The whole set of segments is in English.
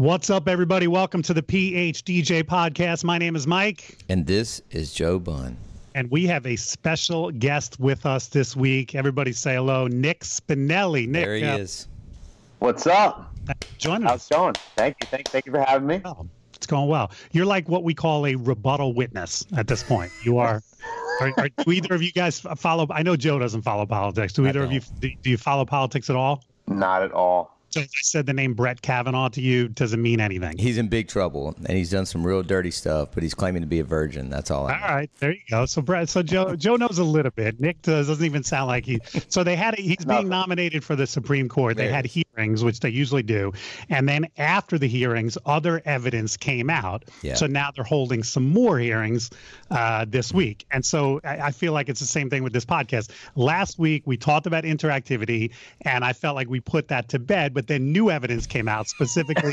What's up, everybody? Welcome to the PHDJ podcast. My name is Mike. And this is Joe Bunn. And we have a special guest with us this week. Everybody say hello. Nick Spinelli. Nick, there he is. What's up? Joining us. How's it going? Thank you for having me. Oh, it's going well. You're like what we call a rebuttal witness at this point. You are. Do either of you guys follow? I know Joe doesn't follow politics. Do either of you? Do you follow politics at all? Not at all. So if I said the name Brett Kavanaugh to you, does it mean anything? He's in big trouble, and he's done some real dirty stuff, but he's claiming to be a virgin. That's all I know. All right, there you go. So Brett, Joe knows a little bit. Nick doesn't even sound like he. So they had he's being nominated for the Supreme Court. They had hearings, which they usually do, and then after the hearings, other evidence came out. Yeah. So now they're holding some more hearings this week, and so I feel like it's the same thing with this podcast. Last week we talked about interactivity, and I felt like we put that to bed. But then new evidence came out specifically.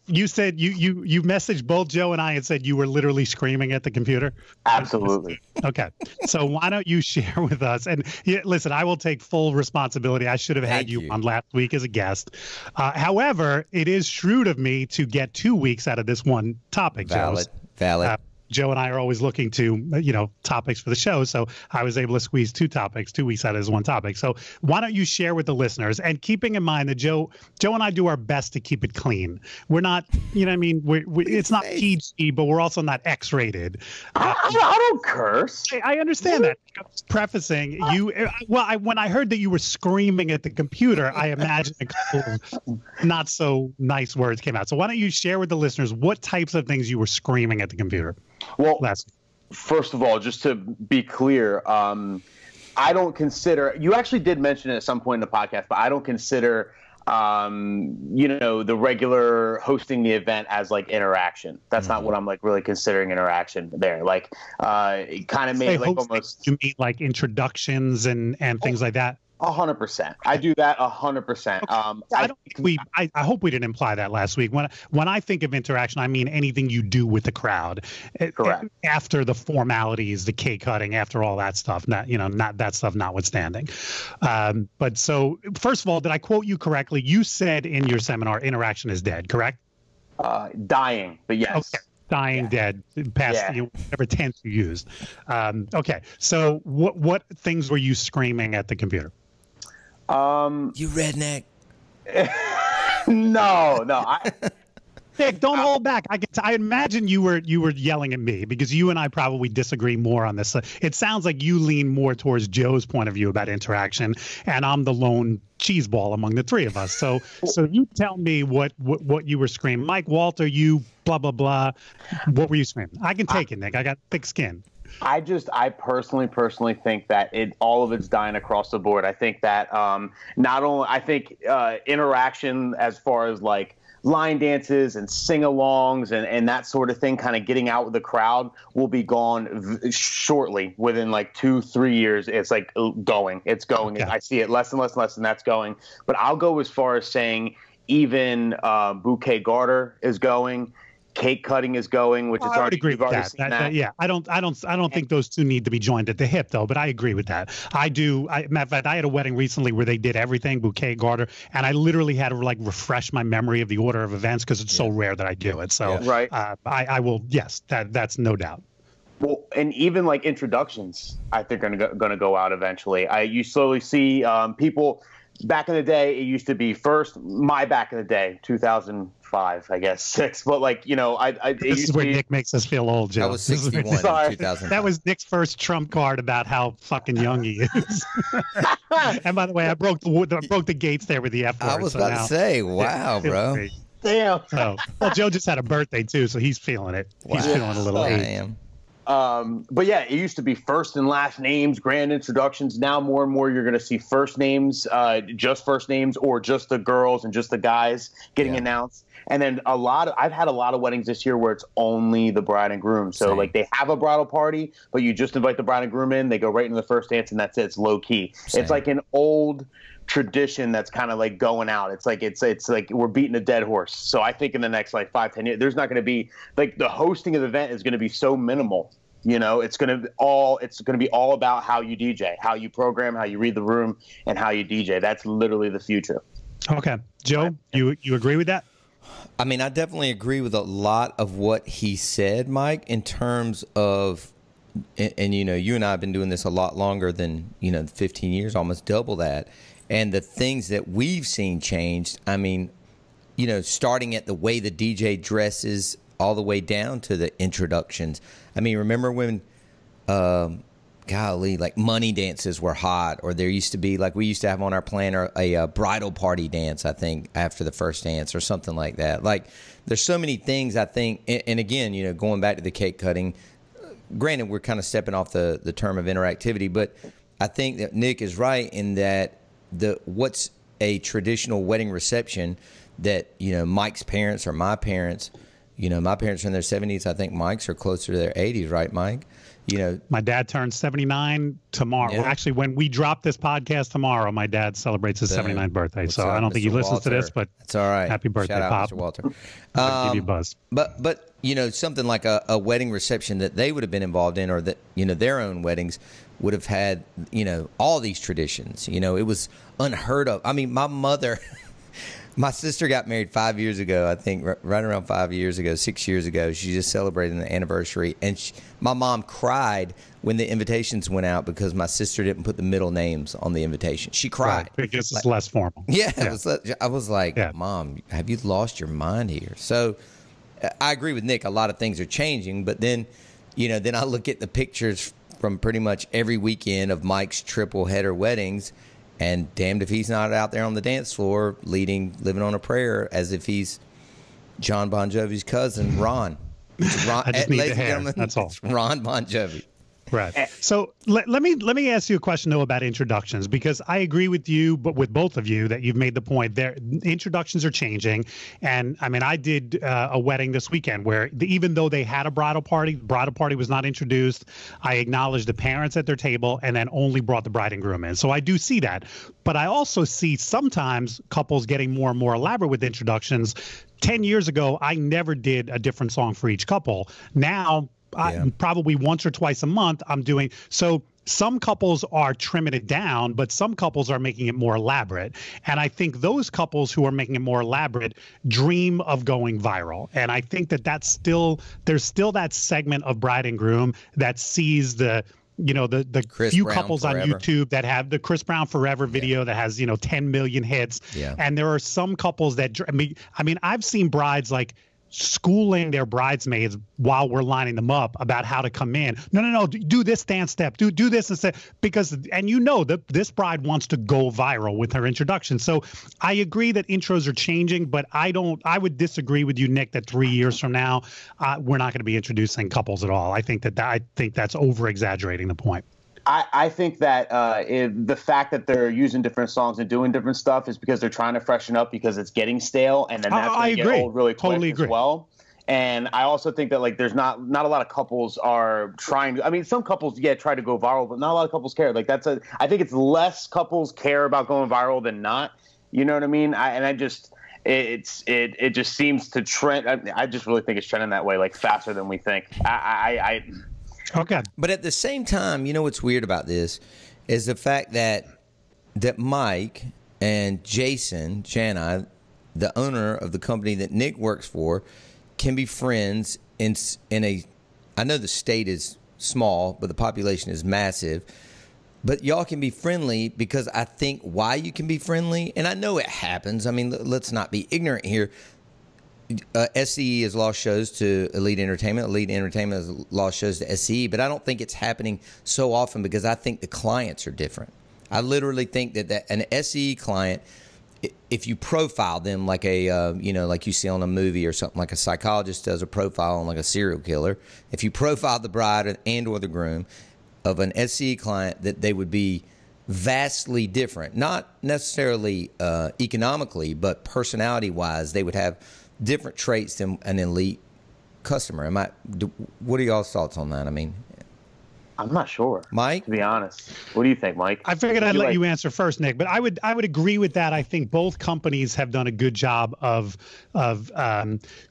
You said you messaged both Joe and I and said you were literally screaming at the computer. Absolutely. Okay. So why don't you share with us? And listen, I will take full responsibility. I should have had you on last week as a guest. However, it is shrewd of me to get 2 weeks out of this one topic. Valid. Joe and I are always looking to, topics for the show. So I was able to squeeze 2 topics, 2 weeks out of this one topic. So why don't you share with the listeners, and keeping in mind that Joe and I do our best to keep it clean. We're not, it's not PG, but we're also not X-rated. I don't curse. I understand that. Prefacing you, when I heard that you were screaming at the computer, I imagined a couple of not so nice words came out. So why don't you share with the listeners what types of things you were screaming at the computer? Well, first of all, just to be clear, I don't consider – you actually did mention it at some point in the podcast, but I don't consider the regular hosting the event as like interaction. That's not what I'm like really considering interaction there. Like it kind of made it like almost – You mean like introductions and things like that? 100%. I do that 100%. I hope we didn't imply that last week. When I think of interaction, I mean anything you do with the crowd. Correct. After the formalities, the cake cutting, after all that stuff. Not that stuff notwithstanding. But so first of all, did I quote you correctly? You said in your seminar, interaction is dead. Correct? Dying, but yes. Okay. Dying, dead, past whatever tense you used. Okay. So what things were you screaming at the computer? You redneck. No. Nick, don't hold back. I imagine you were yelling at me because you and I probably disagree more on this. It sounds like you lean more towards Joe's point of view about interaction, and I'm the lone cheese ball among the three of us. So you tell me what you were screaming. Mike Walter, you blah blah blah. What were you screaming? I can take it, Nick. I got thick skin. I personally think that all of it's dying across the board. I think that interaction as far as like line dances and sing-alongs and that sort of thing, kind of getting out with the crowd, will be gone shortly. Within like 2-3 years, it's like going. It's going. Okay. I see it less and less, and that's going. But I'll go as far as saying even bouquet garter is going. Cake cutting is going, which is I would agree with that. Yeah, I don't think those two need to be joined at the hip, though. But I agree with that. I do. Matter of fact, I had a wedding recently where they did everything, bouquet, garter, and I literally had to like refresh my memory of the order of events because it's so rare that I do it. So I will. Yes, that's no doubt. Well, and even like introductions, I think are going to go out eventually. You slowly see people. Back in the day, it used to be first. Back in the day, 2005, I guess 6. But like this is where Nick makes us feel old, Joe. I was 61 in 2005. That was Nick's first trump card about how fucking young he is. And by the way, I broke the gates there with the F word. I was about to say, wow, bro. Damn. Well, Joe just had a birthday too, so he's feeling it. Wow. He's feeling a little age. I am. But yeah, it used to be first and last names, grand introductions. Now more and more you're going to see first names, just first names, or just the girls and just the guys getting announced. And then I've had a lot of weddings this year where it's only the bride and groom. So like they have a bridal party, but you just invite the bride and groom in, they go right into the first dance, and that's it. It's low key. Same. It's like an old tradition that's kind of like going out. It's like we're beating a dead horse. So I think in the next like 5-10 years, there's not going to be like the hosting of the event is going to be so minimal. It's going to be all about how you DJ, how you program, how you read the room, and how you DJ. That's literally the future. Okay. Joe, you agree with that? I mean, I definitely agree with a lot of what he said, Mike, in terms of, and you know, you and I have been doing this a lot longer than, 15 years, almost double that. And the things that we've seen changed, I mean, starting at the way the DJ dresses all the way down to the introductions. I mean, remember when, like money dances were hot, or there used to be, like we used to have on our planner a bridal party dance, I think, after the first dance or something like that. Like there's so many things, I think, and again, going back to the cake cutting, granted, we're kind of stepping off the term of interactivity, but I think that Nick is right in that what's a traditional wedding reception that, Mike's parents or my parents, my parents are in their 70s. I think Mike's are closer to their 80s, right, Mike? My dad turns 79 tomorrow. Yeah. Well, actually, when we drop this podcast tomorrow, my dad celebrates his 79th birthday. What's so up, I don't think he Mr. listens to Walter? this, but it's all right. Happy birthday, Shout out, Pop. Mr. Walter. I'll give you a buzz. But something like a wedding reception that they would have been involved in, or that their own weddings would have had all these traditions. It was unheard of. I mean, my mother. My sister got married 5 years ago, I think, right around 5 years ago, 6 years ago. She just celebrated the anniversary. And my mom cried when the invitations went out because my sister didn't put the middle names on the invitation. She cried. Right, because it's less formal. Yeah. I was like, Mom, have you lost your mind here? So I agree with Nick. A lot of things are changing. But then, then I look at the pictures from pretty much every weekend of Mike's triple header weddings. And damned if he's not out there on the dance floor living on a prayer as if he's John Bon Jovi's cousin, Ron. Ron I just need the hair. That's all. It's Ron Bon Jovi. Right. So let me ask you a question, though, about introductions, because I agree with you, but with both of you, that you've made the point there. Introductions are changing. And I mean, I did a wedding this weekend where even though they had a bridal party was not introduced. I acknowledged the parents at their table and then only brought the bride and groom in. So I do see that. But I also see sometimes couples getting more and more elaborate with introductions. 10 years ago, I never did a different song for each couple. Now, probably once or twice a month I'm doing. So some couples are trimming it down, but some couples are making it more elaborate. And I think those couples who are making it more elaborate dream of going viral. And I think there's still that segment of bride and groom that sees the Chris few Brown couples Forever. on YouTube that have the Chris Brown Forever video that has 10 million hits. Yeah. And there are some couples that I mean I've seen brides like schooling their bridesmaids while we're lining them up about how to come in. No, do this dance step, do this instead, because that this bride wants to go viral with her introduction. So I agree that intros are changing, but I would disagree with you, Nick, that 3 years from now we're not going to be introducing couples at all. I think that's over exaggerating the point. I think that the fact that they're using different songs and doing different stuff is because they're trying to freshen up because it's getting stale, and then that's going to get old really quick as well. And I also think that there's not a lot of couples are trying to. I mean, some couples try to go viral, but not a lot of couples care. I think it's less couples care about going viral than not. You know what I mean? It just seems to trend. I just really think it's trending that way, faster than we think. Okay. But at the same time, what's weird about this is the fact that Mike and Jason Jani, the owner of the company that Nick works for, can be friends in a. I know the state is small, but the population is massive. But y'all can be friendly because I think why you can be friendly, and I know it happens. I mean, let's not be ignorant here. SCE has lost shows to Elite Entertainment. Elite Entertainment has lost shows to SCE, but I don't think it's happening so often because I think the clients are different. I literally think that an SCE client, if you profile them like like you see on a movie or something, like a psychologist does a profile on like a serial killer, if you profile the bride and or the groom of an SCE client, that they would be vastly different, not necessarily economically, but personality-wise, they would have different traits than an elite customer. What are y'all's thoughts on that? I mean, I'm not sure, Mike, to be honest. What do you think, Mike? I figured I'd let you answer first, Nick, but I would agree with that. I think both companies have done a good job of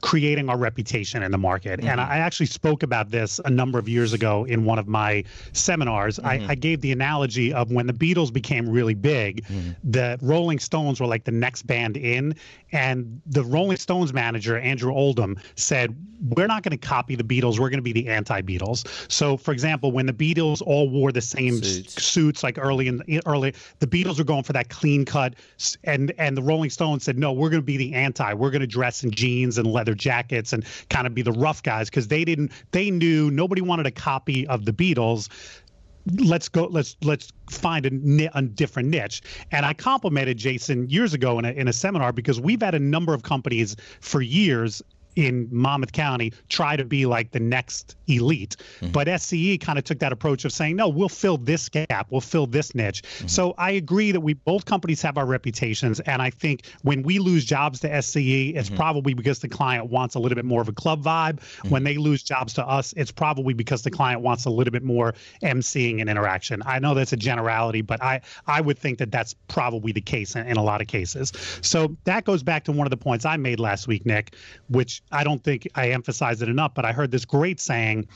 creating our reputation in the market. And I actually spoke about this a number of years ago in one of my seminars. I gave the analogy of when the Beatles became really big, the Rolling Stones were like the next band in, and the Rolling Stones manager, Andrew Oldham, said, we're not going to copy the Beatles. We're going to be the anti-Beatles. So, for example, when the Beatles all wore the same suits like early, the Beatles were going for that clean cut, and the Rolling Stones said, no, we're going to be the anti. We're going to dress in jeans and leather jackets and kind of be the rough guys, because they knew nobody wanted a copy of the Beatles. Let's find a different niche. And I complimented Jason years ago in a seminar, because we've had a number of companies for years in Monmouth County try to be like the next elite. But SCE kind of took that approach of saying, no, we'll fill this gap, we'll fill this niche. So I agree that both companies have our reputations, and I think when we lose jobs to SCE, it's probably because the client wants a little bit more of a club vibe. When they lose jobs to us, it's probably because the client wants a little bit more emceeing and interaction. I know that's a generality, but I would think that that's probably the case in a lot of cases. So that goes back to one of the points I made last week, Nick, which I don't think I emphasized it enough, but I heard this great saying,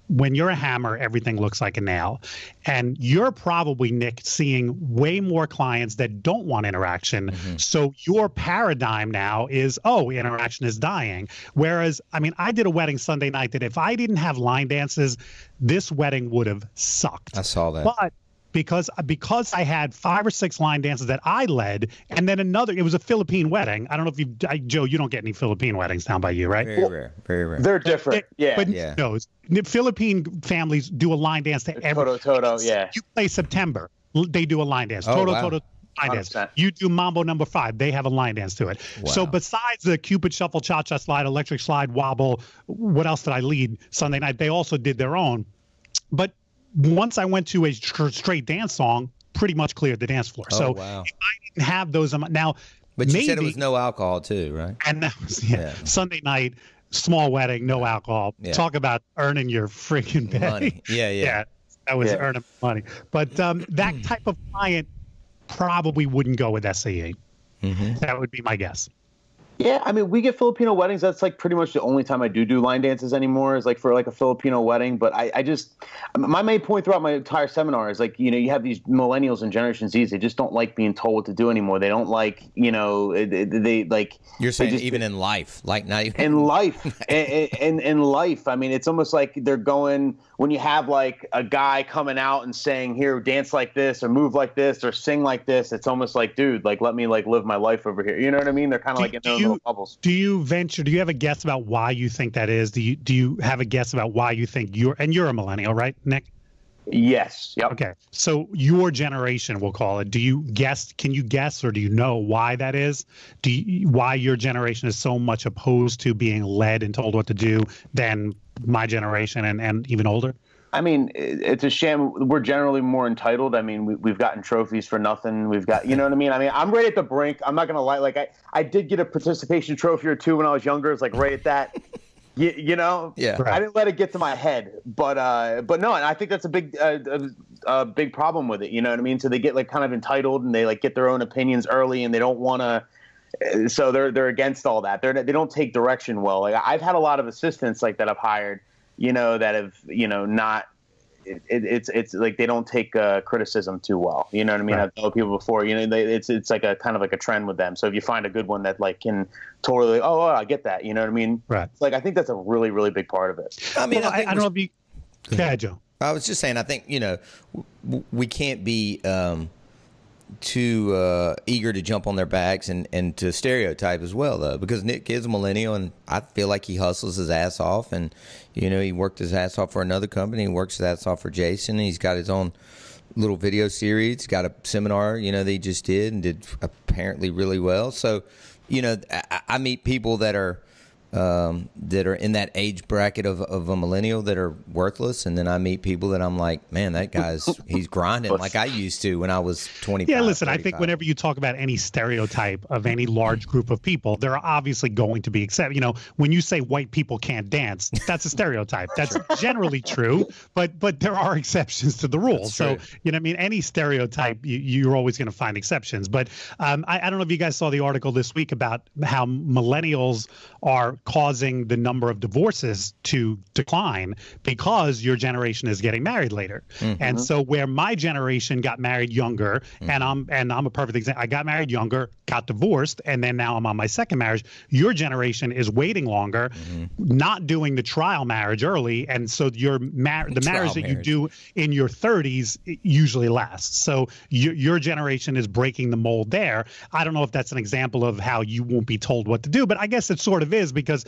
when you're a hammer, everything looks like a nail. And you're probably, Nick, seeing way more clients that don't want interaction. So your paradigm now is, oh, interaction is dying. Whereas, I mean, I did a wedding Sunday night that if I didn't have line dances, this wedding would have sucked. I saw that. But because I had 5 or 6 line dances that I led, and then it was a Philippine wedding. I don't know if Joe, you don't get any Philippine weddings down by you, right? Very rare. They're different. But knows, Philippine families do a line dance to every. Toto, yeah. You play September, they do a line dance. Oh, Toto, wow. line dance. 100%. You do Mambo number 5, they have a line dance to it. Wow. So besides the Cupid Shuffle, Cha-Cha Slide, Electric Slide, Wobble, what else did I lead Sunday night? They also did their own. But once I went to a straight dance song, pretty much cleared the dance floor. So if I didn't have those now, but you said it was no alcohol too, right? And that was Sunday night, small wedding, no alcohol. Talk about earning your freaking pay. Money. Yeah. That was earning money. But that type of client probably wouldn't go with SAE. That would be my guess. Yeah, I mean, we get Filipino weddings. That's like pretty much the only time I do line dances anymore is like for like a Filipino wedding. But my main point throughout my entire seminar is like, you have these millennials and Generation Zs. They just don't like being told what to do anymore. They don't like, they like. You're saying even in life, like not even in life, in life. I mean, it's almost like they're going when you have like a guy coming out and saying, "Here, dance like this, or move like this, or sing like this." It's almost like, dude, like let me like live my life over here. You know what I mean? They're kind of like in their little bubbles. Do you have a guess about why you think that is? Do you have a guess about why you think you're a millennial, right, Nick? Yes. Yep. Okay. So your generation, we'll call it. Can you guess, or do you know why that is? Why your generation is so much opposed to being led and told what to do than my generation and even older? I mean, it's a shame. We're generally more entitled. I mean, we've gotten trophies for nothing. We've got, you know what I mean? I mean, I'm right at the brink. I'm not going to lie. Like I did get a participation trophy or two when I was younger. It's like right at that. You know, yeah. I didn't let it get to my head, but no, and I think that's a big problem with it. You know what I mean? So they get like kind of entitled, and they like get their own opinions early, and they don't want to. So they're against all that. They don't take direction well. Like I've had a lot of assistants like that I've hired, that have not. It's like they don't take criticism too well. You know what I mean? Right. I've told people before. It's like a kind of like a trend with them. So if you find a good one that like can totally, I get that. You know what I mean? Right. It's like I think that's a really really big part of it. I mean, I don't know if you. Go ahead, Joe. I was just saying. I think we can't be too eager to jump on their backs and to stereotype as well, though, because Nick is a millennial, and I feel like he hustles his ass off, and he worked his ass off for another company. He works his ass off for Jason. He's got his own little video series. He's got a seminar, that he just did and did apparently really well. So, I meet people that are that are in that age bracket of a millennial that are worthless, and then I meet people that I'm like, man, that he's grinding like I used to when I was 25. Yeah, listen, 35. I think whenever you talk about any stereotype of any large group of people, there are obviously going to be exceptions. You know, when you say white people can't dance, that's a stereotype. That's generally true, but there are exceptions to the rule. So, you know what I mean? Any stereotype, you're always going to find exceptions. But I don't know if you guys saw the article this week about how millennials are causing the number of divorces to decline because your generation is getting married later. And so where my generation got married younger, and I'm a perfect example. I got married younger, got divorced, and then now I'm on my second marriage. Your generation is waiting longer, not doing the trial marriage early, and so the marriage that you do in your 30s usually lasts. So your generation is breaking the mold there. I don't know if that's an example of how you won't be told what to do, but I guess it sort of is, because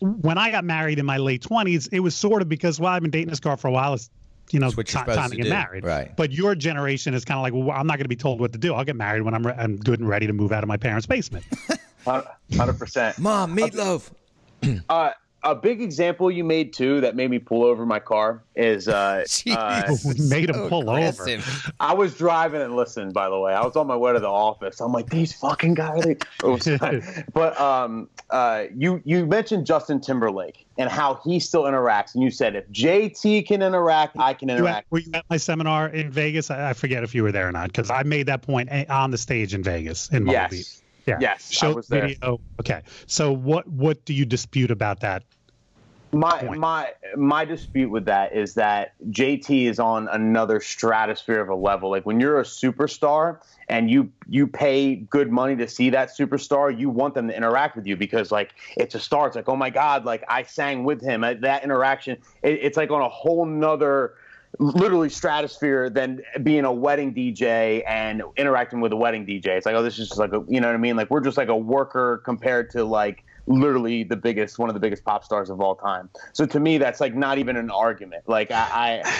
when I got married in my late 20s, it was sort of because, well, I've been dating this girl for a while. It's, you know, time to get married. Right. But your generation is kind of like, well, I'm not going to be told what to do. I'll get married when I'm good and ready to move out of my parents' basement. 100%. Mom, meatloaf. A big example you made too that made me pull over my car is made him pull over. I was driving and listened, by the way. I was on my way to the office. I'm like, these fucking guys. But you mentioned Justin Timberlake and how he still interacts, and you said if JT can interact, I can interact. Were you at my seminar in Vegas? I forget if you were there or not, because I made that point on the stage in Vegas in Mobile Beach. Yeah. Yes, show video. Okay. So what do you dispute about that? My dispute with that is that JT is on another stratosphere of a level. Like when you're a superstar and you pay good money to see that superstar, you want them to interact with you because like it's a star. It's like, oh my God, like I sang with him. That interaction, it's like on a whole nother literally stratosphere than being a wedding DJ and interacting with a wedding DJ. It's like, oh, this is just like you know what I mean? Like we're just like a worker compared to like literally one of the biggest pop stars of all time. So to me, that's like not even an argument. Like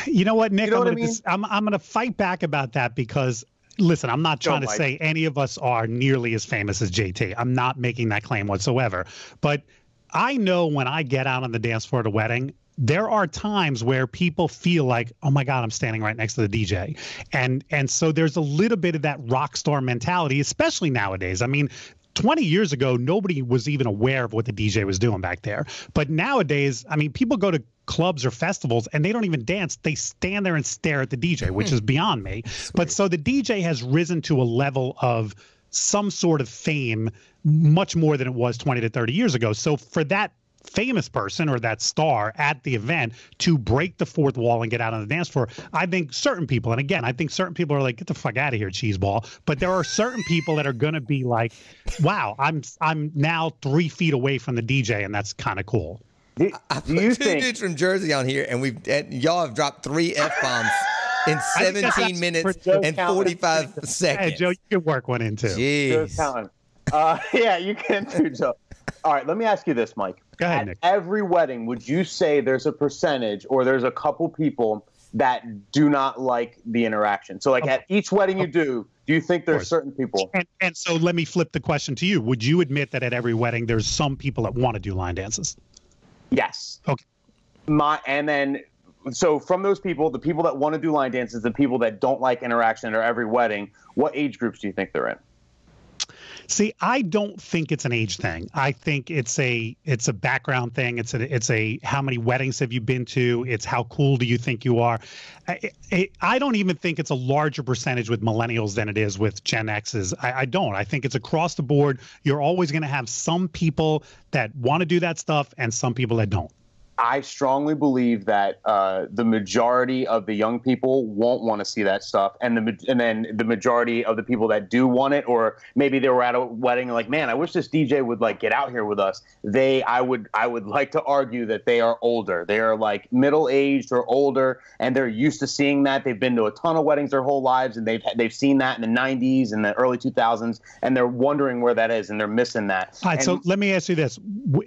you know what, Nick, you know I'm going to fight back about that because listen, I'm not trying to say any of us are nearly as famous as JT. I'm not making that claim whatsoever. But I know when I get out on the dance floor at a wedding, there are times where people feel like, oh my God, I'm standing right next to the DJ. And so there's a little bit of that rock star mentality, especially nowadays. I mean, 20 years ago, nobody was even aware of what the DJ was doing back there. But nowadays, I mean, people go to clubs or festivals and they don't even dance. They stand there and stare at the DJ, which is beyond me. Sweet. But so the DJ has risen to a level of some sort of fame much more than it was 20 to 30 years ago. So for that famous person or that star at the event to break the fourth wall and get out on the dance floor, I think certain people, and again, I think certain people are like, get the fuck out of here, cheeseball. But there are certain people that are going to be like, wow, I'm now 3 feet away from the DJ, and that's kind of cool. I put two dudes from Jersey on here, and y'all have dropped 3 F-bombs in 17 minutes and 45 seconds. Hey, Joe, you can work one in too. Jeez. Yeah, you can too, Joe. All right, let me ask you this, Mike. Go ahead, Nick. At every wedding, would you say there's a percentage or there's a couple people that do not like the interaction? So like at each wedding you do you think there's certain people? And so let me flip the question to you. Would you admit that at every wedding there's some people that want to do line dances? Yes. Okay. So from those people, the people that want to do line dances, the people that don't like interaction at every wedding, what age groups do you think they're in? See, I don't think it's an age thing. I think it's a background thing. It's a how many weddings have you been to? It's how cool do you think you are? I don't even think it's a larger percentage with millennials than it is with Gen X's. I don't. I think it's across the board. You're always going to have some people that want to do that stuff and some people that don't. I strongly believe that the majority of the young people won't want to see that stuff, and then the majority of the people that do want it, or maybe they were at a wedding and like, man, I wish this DJ would like get out here with us. I would like to argue that they are older. They are like middle aged or older, and they're used to seeing that. They've been to a ton of weddings their whole lives, and they've seen that in the 90s and the early 2000s, and they're wondering where that is, and they're missing that. All right, so let me ask you this: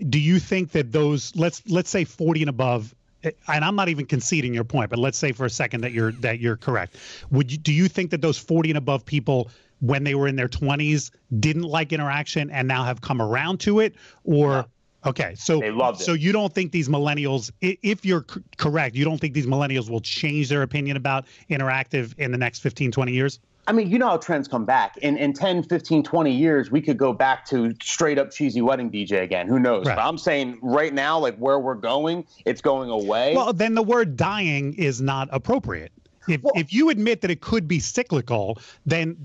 do you think that those let's say 40 and above, and I'm not even conceding your point, but let's say for a second that you're correct. Do you think that those 40 and above people, when they were in their 20s, didn't like interaction and now have come around to it, or Okay, so they loved it. So you don't think these millennials, if you're correct, you don't think these millennials will change their opinion about interactive in the next 15, 20 years? I mean, you know how trends come back. In 10, 15, 20 years, we could go back to straight up cheesy wedding DJ again. Who knows? Right. But I'm saying right now, like where we're going, it's going away. Well, then the word dying is not appropriate. If you admit that it could be cyclical, then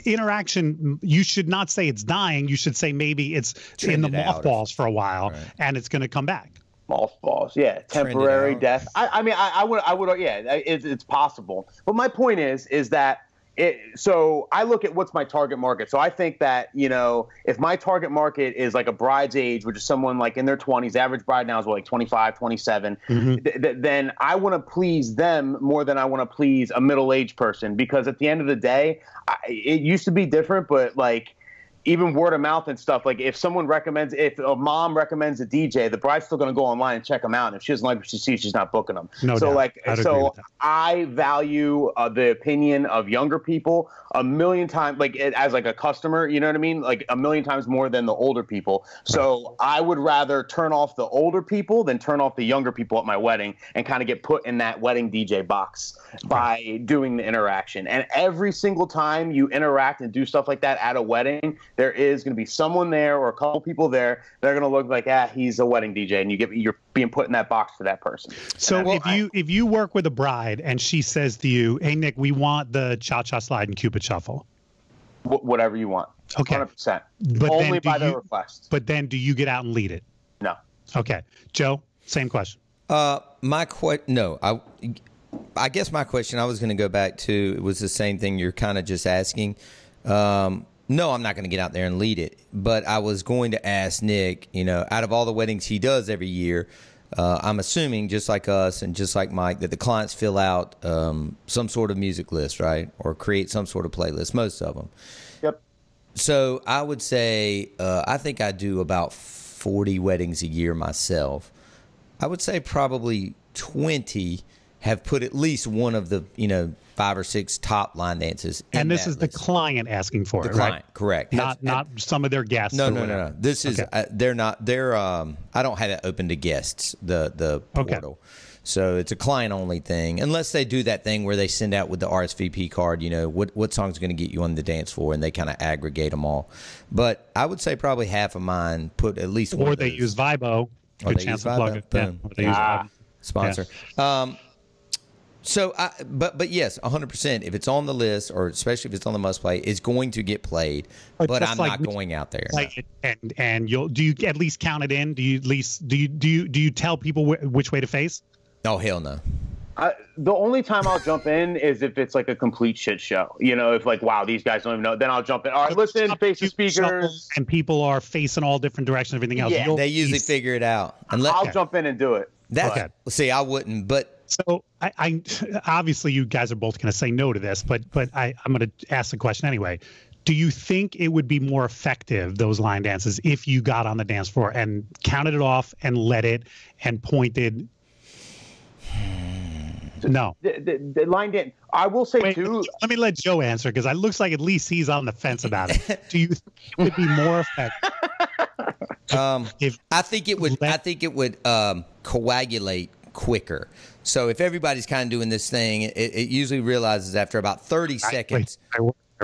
interaction, you should not say it's dying. You should say maybe it's in the mothballs for a while, and it's going to come back. Mothballs, yeah, temporary death. I mean, I would, yeah, it's possible. But my point is that. So I look at what's my target market. So I think that, you know, if my target market is like a bride's age, which is someone like in their 20s, average bride now is like 25, 27, then I want to please them more than I want to please a middle-aged person, because at the end of the day, it used to be different, but like even word of mouth and stuff, like if a mom recommends a DJ, the bride's still going to go online and check them out. And if she doesn't like what she sees, she's not booking them. No doubt. I value the opinion of younger people a million times, like as like a customer, you know what I mean? Like a million times more than the older people. So I would rather turn off the older people than turn off the younger people at my wedding and kind of get put in that wedding DJ box by doing the interaction. And every single time you interact and do stuff like that at a wedding, there is going to be someone there or a couple people there that are going to look like, he's a wedding DJ, and you're being put in that box for that person. So if you work with a bride and she says to you, "Hey Nick, we want the cha-cha slide and Cupid shuffle," whatever you want, okay, 100%, but only by their request. But then, do you get out and lead it? No. Okay, Joe, same question. No, I guess my question, I was going to go back to, it was the same thing you're kind of just asking. No, I'm not going to get out there and lead it. But I was going to ask Nick, you know, out of all the weddings he does every year, I'm assuming just like us and just like Mike, that the clients fill out some sort of music list, right? Or create some sort of playlist, most of them. Yep. So I would say I think I do about 40 weddings a year myself. I would say probably 20 have put at least one of the, 5 or 6 top line dances. And this is list. The client asking for it, right? The client, correct. Not some of their guests. No. This is, they're not, I don't have it open to guests, the portal. Okay. So it's a client only thing, unless they do that thing where they send out with the RSVP card, what song's going to get you on the dance floor, and they kind of aggregate them all. But I would say probably half of mine put at least one or of those. They use Vibo. Good chance to plug it. Boom. Yeah. They use Vibo. Sponsor. Yeah. So, but yes, 100%. If it's on the list, or especially if it's on the must play, it's going to get played. But I'm not going out there. And do you at least count it in? Do you tell people which way to face? Oh, hell no. The only time I'll jump in is if it's like a complete shit show. If like, wow, these guys don't even know. Then I'll jump in. All right, listen, face the speakers. And people are facing all different directions, everything else. Yeah, they usually figure it out. I'll jump in and do it. See, I wouldn't, but. So I obviously you guys are both going to say no to this, but I'm going to ask the question anyway. Do you think it would be more effective, those line dances, if you got on the dance floor and counted it off and led it and pointed? No. The line dance. I will say too. Let me let Joe answer, because it looks like at least he's on the fence about it. Do you think it would be more effective? I think it would coagulate quicker. So if everybody's kind of doing this thing, it usually realizes after about 30 seconds.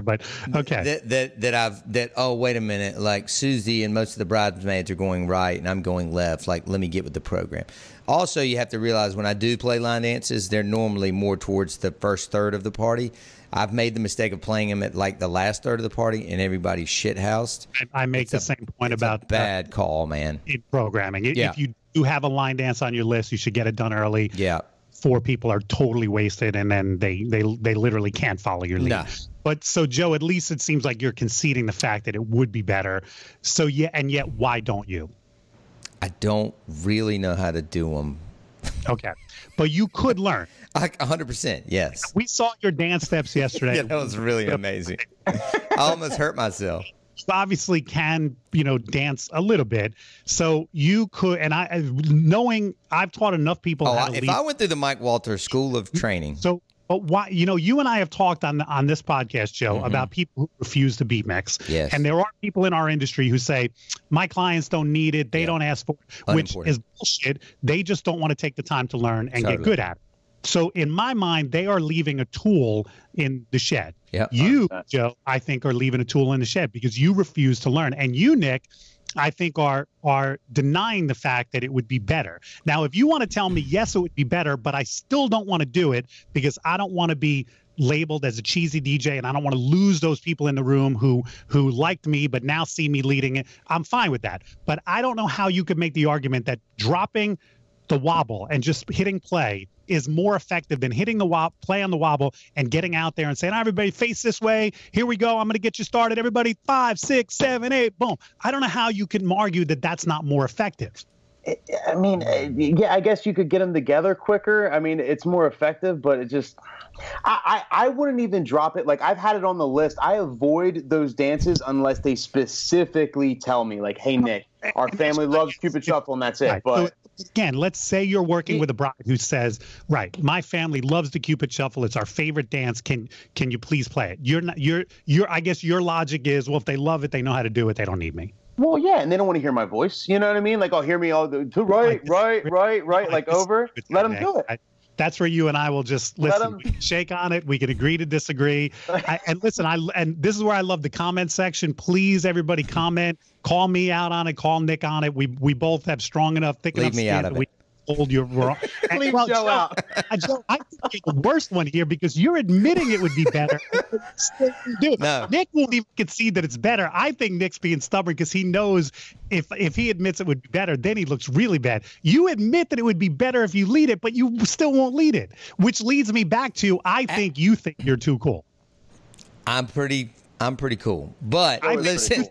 But okay. Oh, wait a minute. Like Susie and most of the bridesmaids are going right and I'm going left. Like, let me get with the program. Also, you have to realize when I do play line dances, they're normally more towards the first third of the party. I've made the mistake of playing them at like the last third of the party and everybody's shithoused. I make the same point about bad call, man. In programming. If you do have a line dance on your list, you should get it done early. Yeah. 4 people are totally wasted, and then they literally can't follow your lead. No. But so Joe, at least it seems like you're conceding the fact that it would be better. So and yet why don't you? I don't really know how to do them. Okay, but you could learn. 100%, yes. We saw your dance steps yesterday. Yeah, that was really amazing. I almost hurt myself. You obviously can, dance a little bit. So you could, and I've taught enough people how to lead. If I went through the Mike Walter School of Training. So But why? You know, you and I have talked on this podcast, Joe, about people who refuse to beat mix. Yes. And there are people in our industry who say, my clients don't need it. They don't ask for it, which is bullshit. They just don't want to take the time to learn and get good at it. So in my mind, they are leaving a tool in the shed. Yep. You, Joe, I think are leaving a tool in the shed because you refuse to learn. And you, Nick, I think are denying the fact that it would be better. Now, if you want to tell me, yes, it would be better, but I still don't want to do it because I don't want to be labeled as a cheesy DJ and I don't want to lose those people in the room who liked me but now see me leading it. I'm fine with that. But I don't know how you could make the argument that dropping the wobble and just hitting play is more effective than hitting the play on the wobble and getting out there and saying, everybody face this way. Here we go. I'm going to get you started. Everybody 5, 6, 7, 8, boom. I don't know how you can argue that that's not more effective. I mean, yeah, I guess you could get them together quicker. I mean, it's more effective, but it just, I wouldn't even drop it. Like, I've had it on the list. I avoid those dances unless they specifically tell me, like, hey, Nick, our family loves Cupid Shuffle, and that's it. Right. But again, let's say you're working with a bride who says, right, my family loves the Cupid Shuffle. It's our favorite dance. Can you please play it? I guess your logic is, well, if they love it, they know how to do it. They don't need me. Well, yeah, and they don't want to hear my voice. You know what I mean? Like, oh, hear me all the right, like over. Let them do it. That's where you and I will just listen. We can shake on it. We can agree to disagree. And listen, and this is where I love the comment section. Please, everybody, comment. Call me out on it. Call Nick on it. We both have strong enough, thick enough skin that we hold you wrong. Leave Joe out. Joe, I think you're the worst one here because you're admitting it would be better. No. Nick won't even concede that it's better. I think Nick's being stubborn because he knows if he admits it would be better, then he looks really bad. You admit that it would be better if you lead it, but you still won't lead it, which leads me back to I think you think you're too cool. I'm pretty cool, but listen,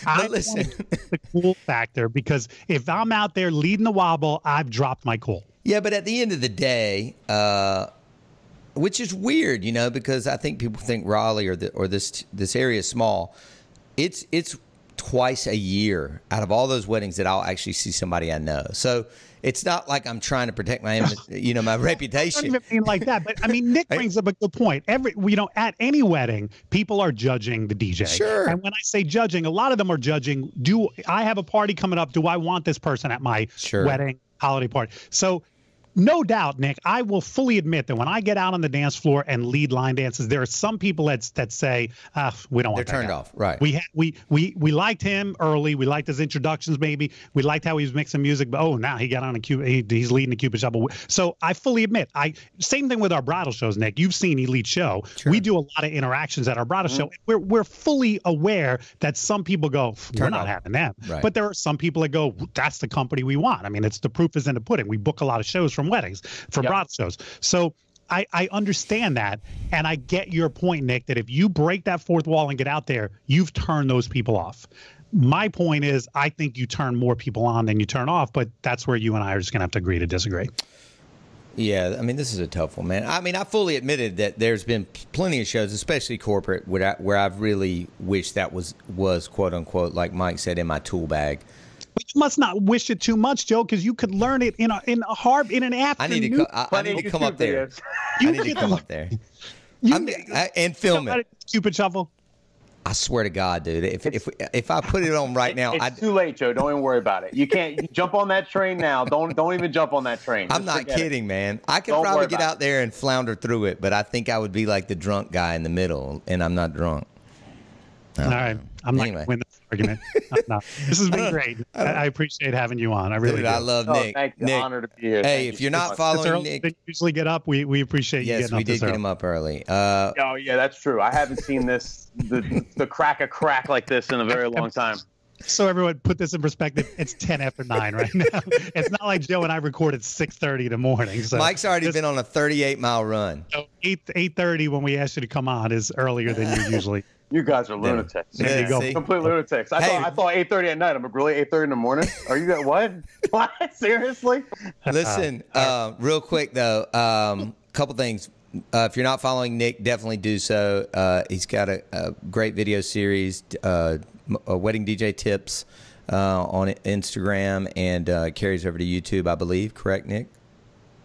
the cool factor, because if I'm out there leading the wobble, I've dropped my cool. Yeah, but at the end of the day, which is weird, you know, because I think people think Raleigh or this area is small. It's twice a year out of all those weddings that I'll actually see somebody I know. So it's not like I'm trying to protect my, my reputation. I don't even mean like that, but I mean, Nick brings up a good point. At any wedding, people are judging the DJ. Sure. And when I say judging, a lot of them are judging, do I have a party coming up? Do I want this person at my wedding, holiday party? So no doubt, Nick, I will fully admit that when I get out on the dance floor and lead line dances, there are some people that say, we don't want that. They're turned off, right? We liked him early. We liked his introductions, maybe. We liked how he was mixing music, but now he got on a Cupid. He's leading the Cupid Shuffle. So I fully admit, same thing with our bridal shows, Nick. You've seen Elite Show. Sure. We do a lot of interactions at our bridal show. We're fully aware that some people go, we're not having them. Right. But there are some people that go, that's the company we want. I mean, it's the proof is in the pudding. We book a lot of shows from weddings, for bridal shows. So I understand that, and I get your point, Nick, that if you break that fourth wall and get out there, you've turned those people off. My point is, I think you turn more people on than you turn off, but that's where you and I are just going to have to agree to disagree. Yeah, I mean, this is a tough one, man. I mean, I fully admitted that there's been plenty of shows, especially corporate, where I've really wished that was quote unquote, like Mike said, in my tool bag. But you must not wish it too much, Joe, because you could learn it in an afternoon. I need to come up there. And film it. Cupid Shuffle. I swear to God, dude, if I put it on right now, it's too late, Joe. Don't even worry about it. You can't jump on that train now. Don't even jump on that train. I'm not kidding, man. I could probably get out there and flounder through it, but I think I would be like the drunk guy in the middle, and I'm not drunk. All right. I'm not going to win this argument. No. This has been great. I appreciate having you on. I really do. I love Nick. Thank you. Nick. Honor to be here. Hey, if you're not following Nick. They usually get up. We appreciate you getting up. Yes, we did get him up early. Oh, yeah, that's true. I haven't seen the crack like this in a very long time. So everyone, put this in perspective. It's 10 after 9 right now. It's not like Joe and I recorded 6:30 in the morning. So Mike's already been on a 38-mile run. So 8:30 when we asked you to come on is earlier than you usually. You guys are lunatics. There you go. Complete lunatics. I thought 8:30 at night. I'm like, really 8:30 in the morning? Are you got what? What? Seriously? Listen, real quick though, couple things. If you're not following Nick, definitely do so. He's got a great video series, Wedding DJ Tips, on Instagram, and carries over to YouTube, I believe. Correct, Nick?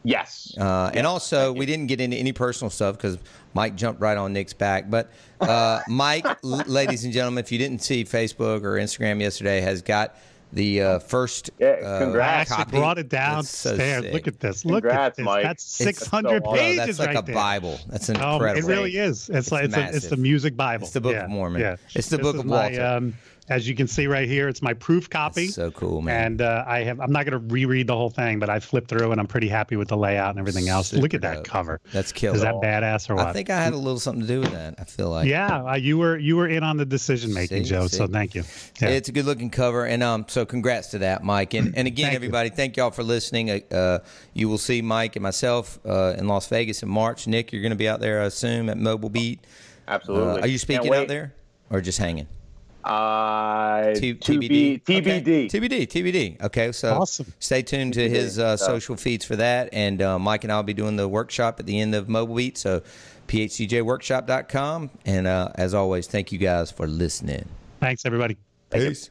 Yes. And also, we didn't get into any personal stuff because Mike jumped right on Nick's back. But Mike, ladies and gentlemen, if you didn't see Facebook or Instagram yesterday, has got the first congrats. I actually brought it downstairs. Look at this. Look at this. Mike. That's 600 pages. That's like right a there. Bible. That's incredible. It really is. It's the music Bible. It's the Book of Mormon. Yeah. It's the Book of Walter. As you can see right here, it's my proof copy. That's so cool, man. And I'm not going to reread the whole thing, but I flipped through and I'm pretty happy with the layout and everything else. Super Look at dope. that cover. That's killer. Is that badass or what? I think I had a little something to do with that. I feel like. Yeah, you were in on the decision making, Joe. So thank you. Yeah. It's a good looking cover, and so congrats to that, Mike. And again, everybody, thank y'all for listening. You will see Mike and myself in Las Vegas in March. Nick, you're going to be out there, I assume, at Mobile Beat. Absolutely. Are you speaking out there or just hanging? TBD. TBD. Okay, so awesome. Stay tuned to his social feeds for that. And Mike and I will be doing the workshop at the end of Mobile Beat. So PHDJworkshop.com. And as always, thank you guys for listening. Thanks, everybody. Peace.